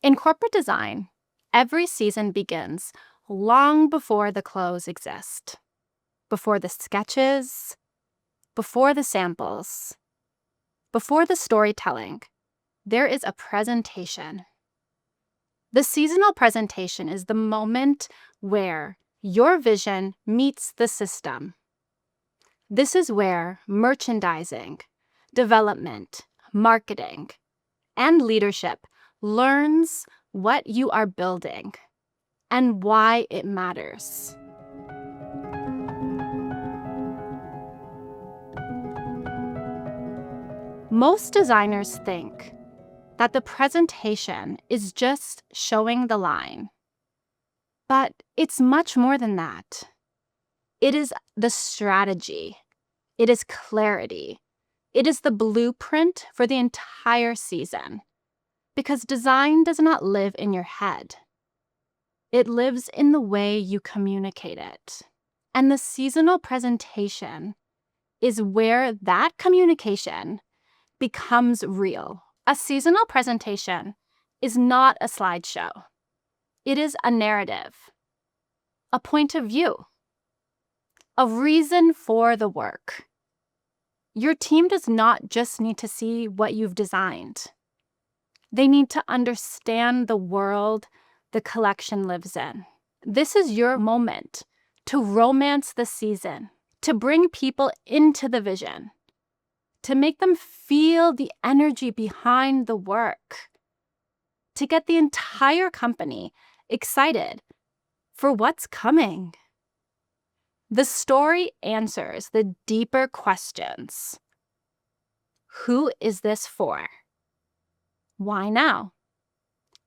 In corporate design, every season begins long before the clothes exist, before the sketches, before the samples, before the storytelling. There is a presentation. The seasonal presentation is the moment where your vision meets the system. This is where merchandising, development, marketing, and leadership learns what you are building and why it matters. Most designers think that the presentation is just showing the line. But it's much more than that. It is the strategy. It is clarity. It is the blueprint for the entire season. Because design does not live in your head. It lives in the way you communicate it. And the seasonal presentation is where that communication becomes real. A seasonal presentation is not a slideshow. It is a narrative, a point of view, a reason for the work. Your team does not just need to see what you've designed. They need to understand the world the collection lives in. This is your moment to romance the season, to bring people into the vision, to make them feel the energy behind the work, to get the entire company excited for what's coming. The story answers the deeper questions. Who is this for? Why now?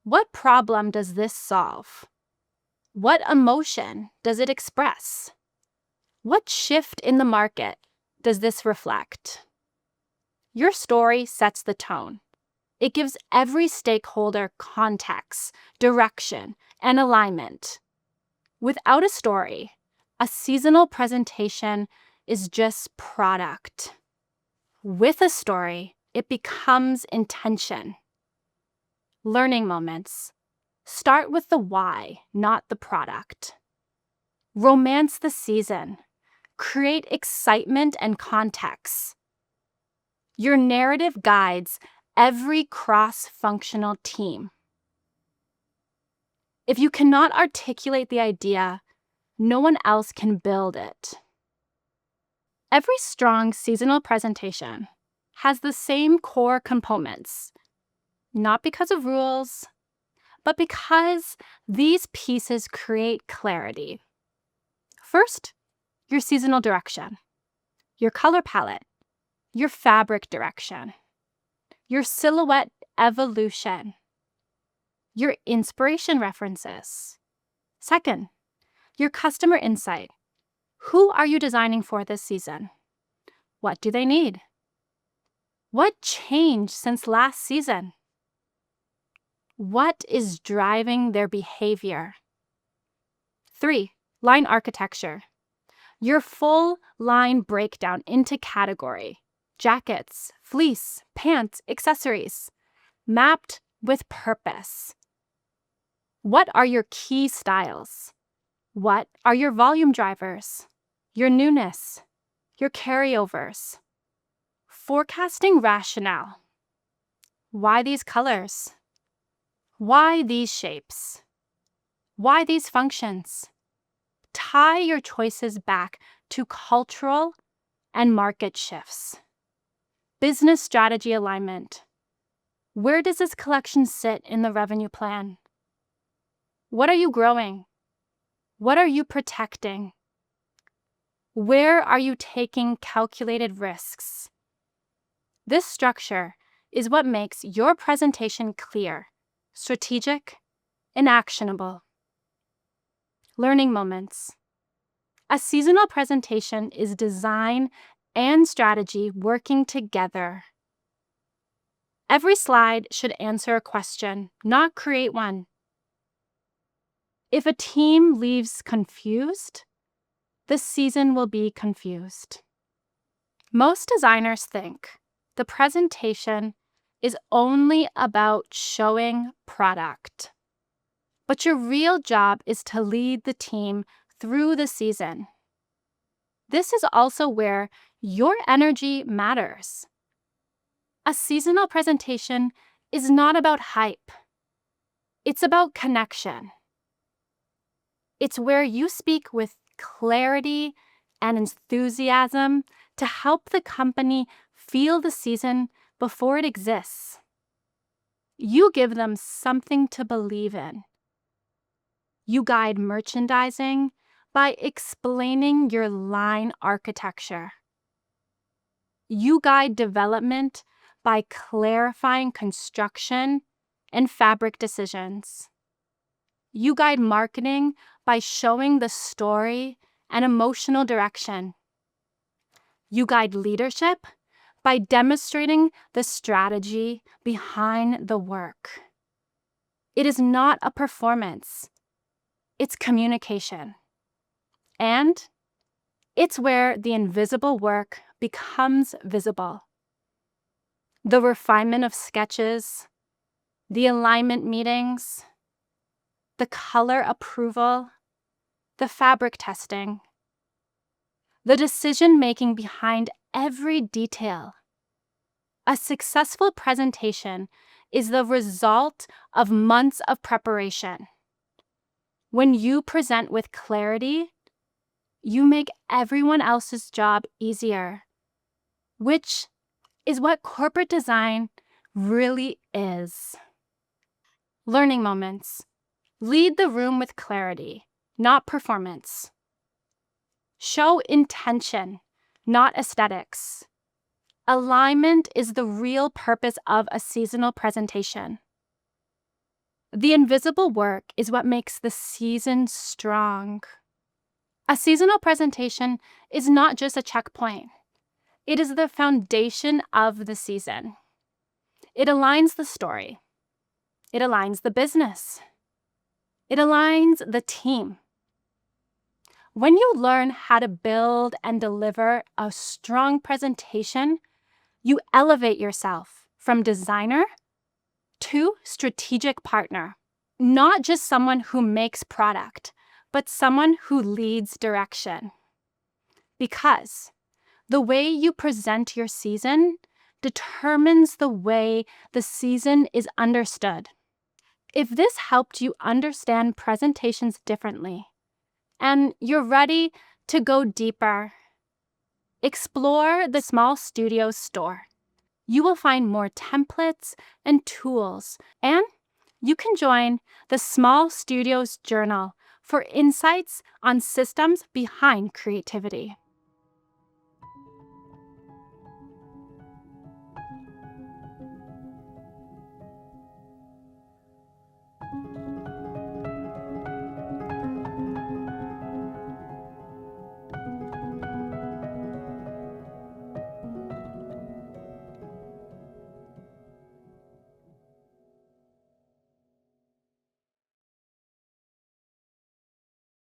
What problem does this solve? What emotion does it express? What shift in the market does this reflect? Your story sets the tone. It gives every stakeholder context, direction, and alignment. Without a story, a seasonal presentation is just product. With a story, it becomes intention. Learning moments. Start with the why, not the product. Romance the season. Create excitement and context. Your narrative guides every cross-functional team. If you cannot articulate the idea, no one else can build it. Every strong seasonal presentation has the same core components, not because of rules, but because these pieces create clarity. First, your seasonal direction, your color palette, your fabric direction, your silhouette evolution, your inspiration references. Second, your customer insight. Who are you designing for this season? What do they need? What changed since last season? What is driving their behavior? 3, line architecture. Your full line breakdown into category. Jackets, fleece, pants, accessories. Mapped with purpose. What are your key styles? What are your volume drivers? Your newness? Your carryovers? Forecasting rationale. Why these colors? Why these shapes? Why these functions? Tie your choices back to cultural and market shifts. Business strategy alignment. Where does this collection sit in the revenue plan? What are you growing? What are you protecting? Where are you taking calculated risks? This structure is what makes your presentation clear, strategic, and actionable. Learning moments. A seasonal presentation is design and strategy working together. Every slide should answer a question, not create one. If a team leaves confused, the season will be confused. Most designers think the presentation is only about showing product. But your real job is to lead the team through the season. This is also where your energy matters. A seasonal presentation is not about hype. It's about connection. It's where you speak with clarity and enthusiasm to help the company feel the season before it exists. You give them something to believe in. You guide merchandising by explaining your line architecture. You guide development by clarifying construction and fabric decisions. You guide marketing by showing the story and emotional direction. You guide leadership by demonstrating the strategy behind the work. It is not a performance. It's communication. And it's where the invisible work becomes visible. The refinement of sketches, the alignment meetings, the color approval, the fabric testing, the decision-making behind every detail. A successful presentation is the result of months of preparation. When you present with clarity, you make everyone else's job easier, which is what corporate design really is. Learning moments. Lead the room with clarity, not performance. Show intention, not aesthetics. Alignment is the real purpose of a seasonal presentation. The invisible work is what makes the season strong. A seasonal presentation is not just a checkpoint. It is the foundation of the season. It aligns the story. It aligns the business. It aligns the team. When you learn how to build and deliver a strong presentation, you elevate yourself from designer to strategic partner. Not just someone who makes product, but someone who leads direction. Because the way you present your season determines the way the season is understood. If this helped you understand presentations differently, and you're ready to go deeper, explore the Small Studios store. You will find more templates and tools, and you can join the Small Studios Journal for insights on systems behind creativity.